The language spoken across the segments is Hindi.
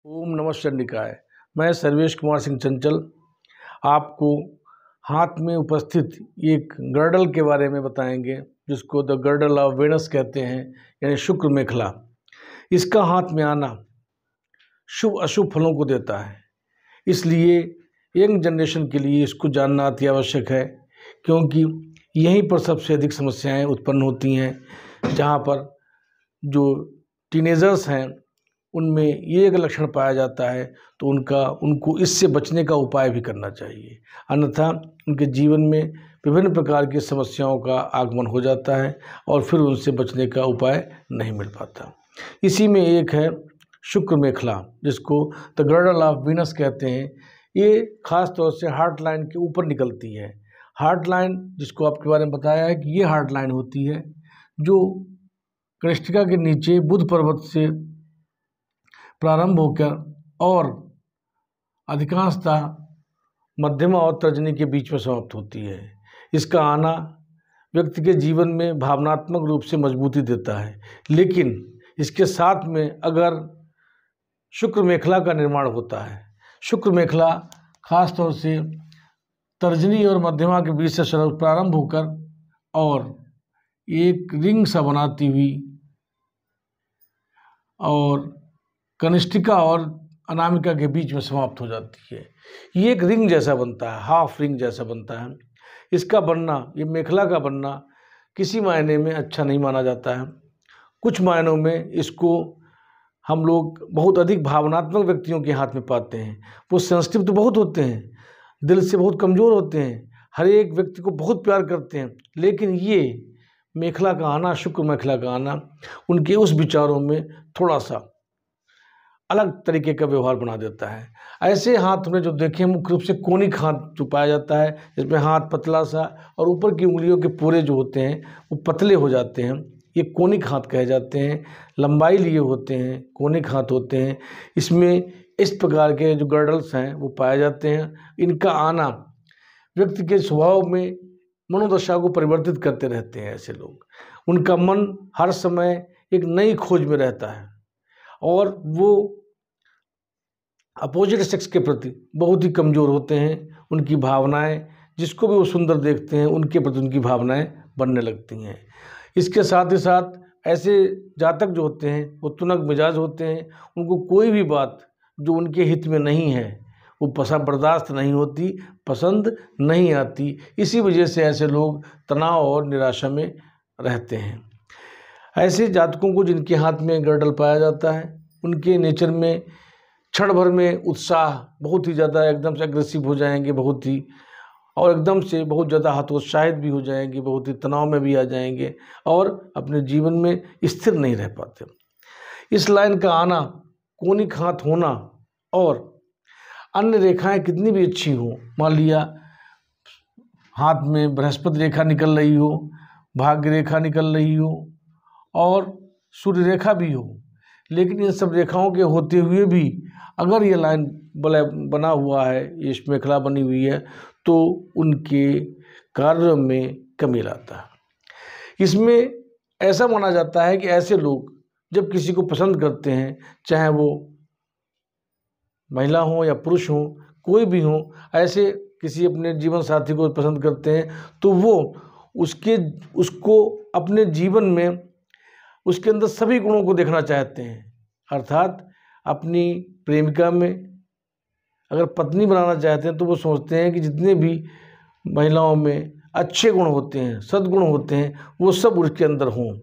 ओम नमः चंडिकाय। मैं सर्वेश कुमार सिंह चंचल आपको हाथ में उपस्थित एक गर्डल के बारे में बताएंगे, जिसको द गर्डल ऑफ वेनस कहते हैं, यानी शुक्र मेखला। इसका हाथ में आना शुभ अशुभ फलों को देता है, इसलिए यंग जनरेशन के लिए इसको जानना अति आवश्यक है, क्योंकि यहीं पर सबसे अधिक समस्याएं उत्पन्न होती हैं। जहां पर जो टीनेजर्स हैं उनमें ये एक लक्षण पाया जाता है, तो उनको इससे बचने का उपाय भी करना चाहिए, अन्यथा उनके जीवन में विभिन्न प्रकार की समस्याओं का आगमन हो जाता है और फिर उनसे बचने का उपाय नहीं मिल पाता। इसी में एक है शुक्र मेखला, जिसको द गर्डल ऑफ वीनस कहते हैं। ये खास तौर से हार्ट लाइन के ऊपर निकलती है। हार्ट लाइन, जिसको आपके बारे में बताया है कि ये हार्ट लाइन होती है जो कृष्णिका के नीचे बुध पर्वत से प्रारंभ होकर और अधिकांशतः मध्यमा और तर्जनी के बीच में समाप्त होती है। इसका आना व्यक्ति के जीवन में भावनात्मक रूप से मजबूती देता है, लेकिन इसके साथ में अगर शुक्र मेखला का निर्माण होता है, शुक्र मेखला खास तौर से तर्जनी और मध्यमा के बीच से प्रारंभ होकर और एक रिंग सा बनाती हुई और कनिष्ठिका और अनामिका के बीच में समाप्त हो जाती है। ये एक रिंग जैसा बनता है, हाफ रिंग जैसा बनता है। इसका बनना, ये मेखला का बनना किसी मायने में अच्छा नहीं माना जाता है। कुछ मायनों में इसको हम लोग बहुत अधिक भावनात्मक व्यक्तियों के हाथ में पाते हैं। वो सेंसिटिव तो बहुत होते हैं, दिल से बहुत कमज़ोर होते हैं, हर एक व्यक्ति को बहुत प्यार करते हैं, लेकिन ये मेखला का आना, शुक्र मेखला का आना उनके उस विचारों में थोड़ा सा अलग तरीके का व्यवहार बना देता है। ऐसे हाथ हमने जो देखे मुख्य रूप से कोनिक हाथ जो पाया जाता है, जिसमें हाथ पतला सा और ऊपर की उंगलियों के पोरे जो होते हैं वो पतले हो जाते हैं, ये कोनिक हाथ कहे जाते हैं। लंबाई लिए होते हैं, कोनिक हाथ होते हैं। इसमें इस प्रकार के जो गर्डल्स हैं वो पाए जाते हैं। इनका आना व्यक्ति के स्वभाव में मनोदशा को परिवर्तित करते रहते हैं। ऐसे लोग, उनका मन हर समय एक नई खोज में रहता है और वो अपोजिट सेक्स के प्रति बहुत ही कमज़ोर होते हैं। उनकी भावनाएं, जिसको भी वो सुंदर देखते हैं उनके प्रति उनकी भावनाएं बनने लगती हैं। इसके साथ ही साथ ऐसे जातक जो होते हैं वो तुनक मिजाज होते हैं। उनको कोई भी बात जो उनके हित में नहीं है वो बर्दाश्त नहीं होती, पसंद नहीं आती। इसी वजह से ऐसे लोग तनाव और निराशा में रहते हैं। ऐसे जातकों को जिनके हाथ में गर्डल पाया जाता है, उनके नेचर में क्षण भर में उत्साह बहुत ही ज़्यादा, एकदम से अग्रेसिव हो जाएंगे बहुत ही, और एकदम से बहुत ज़्यादा हतोत्साहित भी हो जाएंगे, बहुत ही तनाव में भी आ जाएंगे और अपने जीवन में स्थिर नहीं रह पाते। इस लाइन का आना, कोनिक हाथ होना और अन्य रेखाएं कितनी भी अच्छी हो, मान लिया हाथ में बृहस्पति रेखा निकल रही हो, भाग्य रेखा निकल रही हो और सूर्य रेखा भी हो, लेकिन इन सब रेखाओं के होते हुए भी अगर ये लाइन बना हुआ है, ये मेखला बनी हुई है, तो उनके कार्य में कमी लाता है। इसमें ऐसा माना जाता है कि ऐसे लोग जब किसी को पसंद करते हैं, चाहे वो महिला हो या पुरुष हो, कोई भी हो, ऐसे किसी अपने जीवन साथी को पसंद करते हैं, तो वो उसको अपने जीवन में उसके अंदर सभी गुणों को देखना चाहते हैं। अर्थात अपनी प्रेमिका में अगर पत्नी बनाना चाहते हैं तो वो सोचते हैं कि जितने भी महिलाओं में अच्छे गुण होते हैं, सद्गुण होते हैं, वो सब उसके अंदर हों,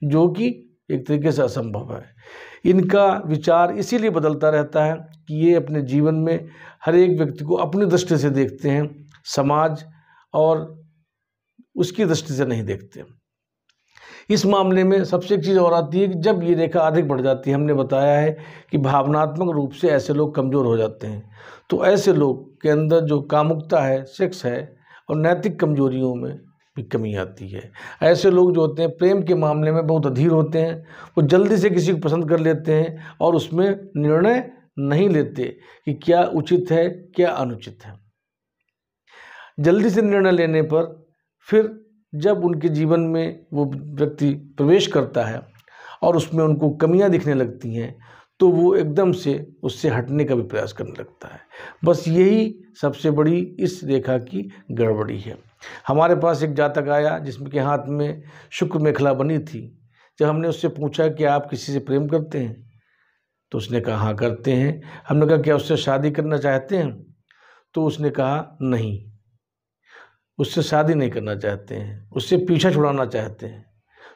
जो कि एक तरीके से असंभव है। इनका विचार इसीलिए बदलता रहता है कि ये अपने जीवन में हर एक व्यक्ति को अपनी दृष्टि से देखते हैं, समाज और उसकी दृष्टि से नहीं देखते। इस मामले में सबसे एक चीज़ और आती है कि जब ये रेखा अधिक बढ़ जाती है, हमने बताया है कि भावनात्मक रूप से ऐसे लोग कमज़ोर हो जाते हैं, तो ऐसे लोग के अंदर जो कामुकता है, सेक्स है और नैतिक कमजोरियों में भी कमी आती है। ऐसे लोग जो होते हैं प्रेम के मामले में बहुत अधीर होते हैं, वो जल्दी से किसी को पसंद कर लेते हैं और उसमें निर्णय नहीं लेते कि क्या उचित है क्या अनुचित है। जल्दी से निर्णय लेने पर फिर जब उनके जीवन में वो व्यक्ति प्रवेश करता है और उसमें उनको कमियां दिखने लगती हैं, तो वो एकदम से उससे हटने का भी प्रयास करने लगता है। बस यही सबसे बड़ी इस रेखा की गड़बड़ी है। हमारे पास एक जातक आया जिसमें के हाथ में शुक्र मेखला बनी थी। जब हमने उससे पूछा कि आप किसी से प्रेम करते हैं, तो उसने कहा हाँ करते हैं। हमने कहा क्या उससे शादी करना चाहते हैं? तो उसने कहा नहीं, उससे शादी नहीं करना चाहते हैं, उससे पीछा छुड़ाना चाहते हैं।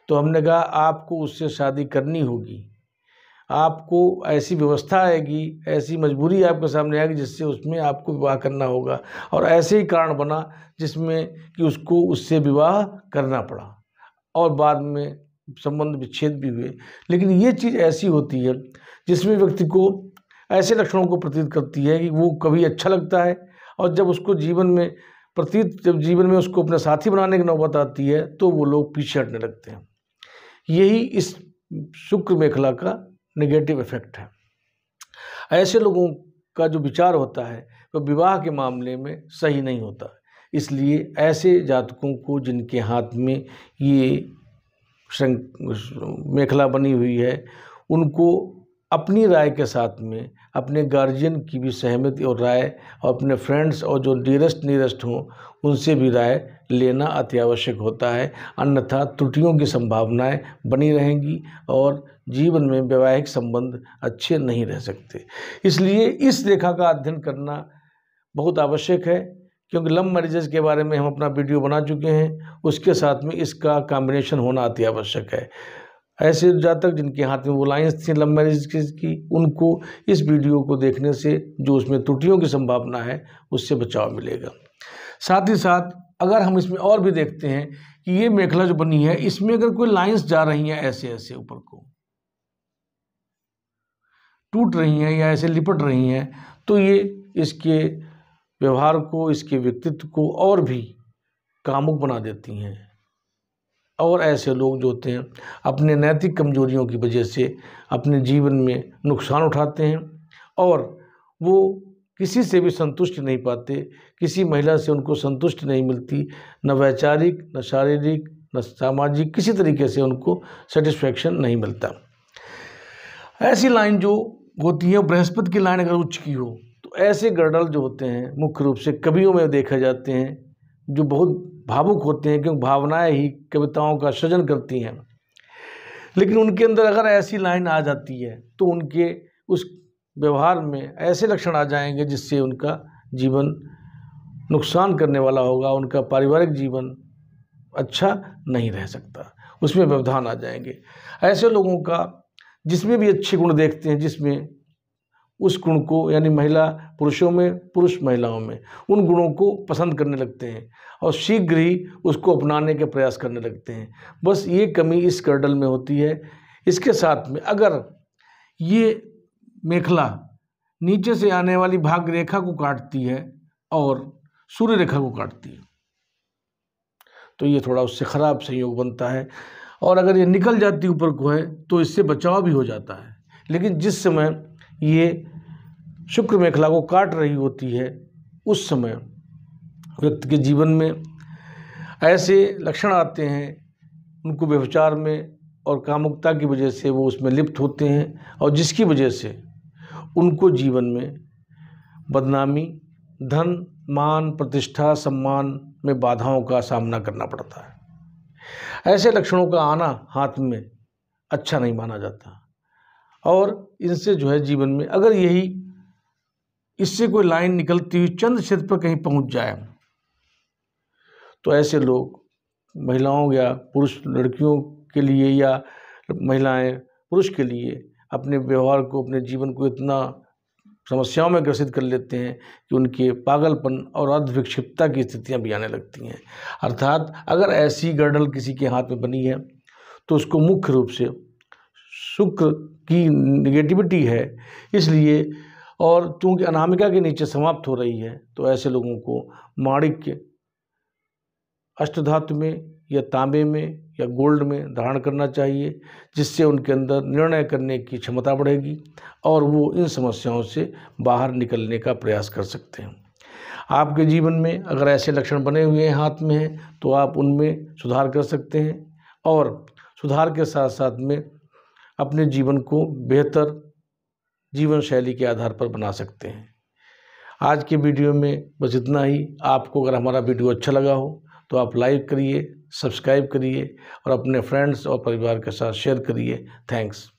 तो हमने कहा आपको उससे शादी करनी होगी, आपको ऐसी व्यवस्था आएगी, ऐसी मजबूरी आपके सामने आएगी जिससे उसमें आपको विवाह करना होगा। और ऐसे ही कारण बना जिसमें कि उसको उससे विवाह करना पड़ा और बाद में संबंध विच्छेद भी हुए। लेकिन ये चीज़ ऐसी होती है जिसमें व्यक्ति को ऐसे लक्षणों को प्रतीत करती है कि वो कभी अच्छा लगता है और जब उसको जब जीवन में उसको अपना साथी बनाने की नौबत आती है तो वो लोग पीछे हटने लगते हैं। यही इस शुक्र मेखला का नेगेटिव इफेक्ट है। ऐसे लोगों का जो विचार होता है वो विवाह के मामले में सही नहीं होता। इसलिए ऐसे जातकों को जिनके हाथ में ये मेखला बनी हुई है, उनको अपनी राय के साथ में अपने गार्जियन की भी सहमति और राय और अपने फ्रेंड्स और जो नियरेस्ट हों उनसे भी राय लेना अति आवश्यक होता है। अन्यथा त्रुटियों की संभावनाएं बनी रहेंगी और जीवन में वैवाहिक संबंध अच्छे नहीं रह सकते। इसलिए इस रेखा का अध्ययन करना बहुत आवश्यक है, क्योंकि लव मैरिजेस के बारे में हम अपना वीडियो बना चुके हैं, उसके साथ में इसका कॉम्बिनेशन होना अति आवश्यक है। ऐसे जातक जिनके हाथ में वो लाइन्स थी लव मैरिज की, उनको इस वीडियो को देखने से जो उसमें त्रुटियों की संभावना है उससे बचाव मिलेगा। साथ ही साथ अगर हम इसमें और भी देखते हैं कि ये मेखला जो बनी है इसमें अगर कोई लाइन्स जा रही हैं ऐसे ऐसे ऊपर को टूट रही हैं या ऐसे लिपट रही हैं, तो ये इसके व्यवहार को, इसके व्यक्तित्व को और भी कामुक बना देती हैं। और ऐसे लोग जो होते हैं अपने नैतिक कमजोरियों की वजह से अपने जीवन में नुकसान उठाते हैं और वो किसी से भी संतुष्ट नहीं पाते, किसी महिला से उनको संतुष्टि नहीं मिलती, न वैचारिक, न शारीरिक, न सामाजिक, किसी तरीके से उनको सेटिस्फैक्शन नहीं मिलता। ऐसी लाइन जो होती है बृहस्पति की लाइन अगर उच्च की हो तो ऐसे गर्डल जो होते हैं मुख्य रूप से कवियों में देखा जाते हैं, जो बहुत भावुक होते हैं क्योंकि भावनाएं ही कविताओं का सृजन करती हैं। लेकिन उनके अंदर अगर ऐसी लाइन आ जाती है तो उनके उस व्यवहार में ऐसे लक्षण आ जाएंगे जिससे उनका जीवन नुकसान करने वाला होगा, उनका पारिवारिक जीवन अच्छा नहीं रह सकता, उसमें व्यवधान आ जाएंगे। ऐसे लोगों का जिसमें भी अच्छे गुण देखते हैं, जिसमें उस गुण को यानी महिला पुरुषों में, पुरुष महिलाओं में उन गुणों को पसंद करने लगते हैं और शीघ्र ही उसको अपनाने के प्रयास करने लगते हैं। बस ये कमी इस गर्डल में होती है। इसके साथ में अगर ये मेखला नीचे से आने वाली भाग्य रेखा को काटती है और सूर्य रेखा को काटती है तो ये थोड़ा उससे खराब संयोग बनता है। और अगर ये निकल जाती ऊपर को है तो इससे बचाव भी हो जाता है। लेकिन जिस समय ये शुक्र मेखला को काट रही होती है उस समय व्यक्ति के जीवन में ऐसे लक्षण आते हैं, उनको व्यभिचार में और कामुकता की वजह से वो उसमें लिप्त होते हैं और जिसकी वजह से उनको जीवन में बदनामी, धन, मान, प्रतिष्ठा, सम्मान में बाधाओं का सामना करना पड़ता है। ऐसे लक्षणों का आना हाथ में अच्छा नहीं माना जाता और इनसे जो है जीवन में अगर यही इससे कोई लाइन निकलती हुई चंद्र क्षेत्र पर कहीं पहुंच जाए तो ऐसे लोग महिलाओं या पुरुष, लड़कियों के लिए या महिलाएं पुरुष के लिए अपने व्यवहार को, अपने जीवन को इतना समस्याओं में ग्रसित कर लेते हैं कि उनके पागलपन और अर्धविक्षिप्तता की स्थितियां भी आने लगती हैं। अर्थात अगर ऐसी गर्डल किसी के हाथ में बनी है तो उसको मुख्य रूप से शुक्र की निगेटिविटी है इसलिए, और चूँकि अनामिका के नीचे समाप्त हो रही है तो ऐसे लोगों को माणिक्य अष्टधातु में या तांबे में या गोल्ड में धारण करना चाहिए, जिससे उनके अंदर निर्णय करने की क्षमता बढ़ेगी और वो इन समस्याओं से बाहर निकलने का प्रयास कर सकते हैं। आपके जीवन में अगर ऐसे लक्षण बने हुए हैं हाथ में हैं तो आप उनमें सुधार कर सकते हैं और सुधार के साथ साथ में अपने जीवन को बेहतर जीवन शैली के आधार पर बना सकते हैं। आज के वीडियो में बस इतना ही। आपको अगर हमारा वीडियो अच्छा लगा हो तो आप लाइक करिए, सब्सक्राइब करिए और अपने फ्रेंड्स और परिवार के साथ शेयर करिए। थैंक्स।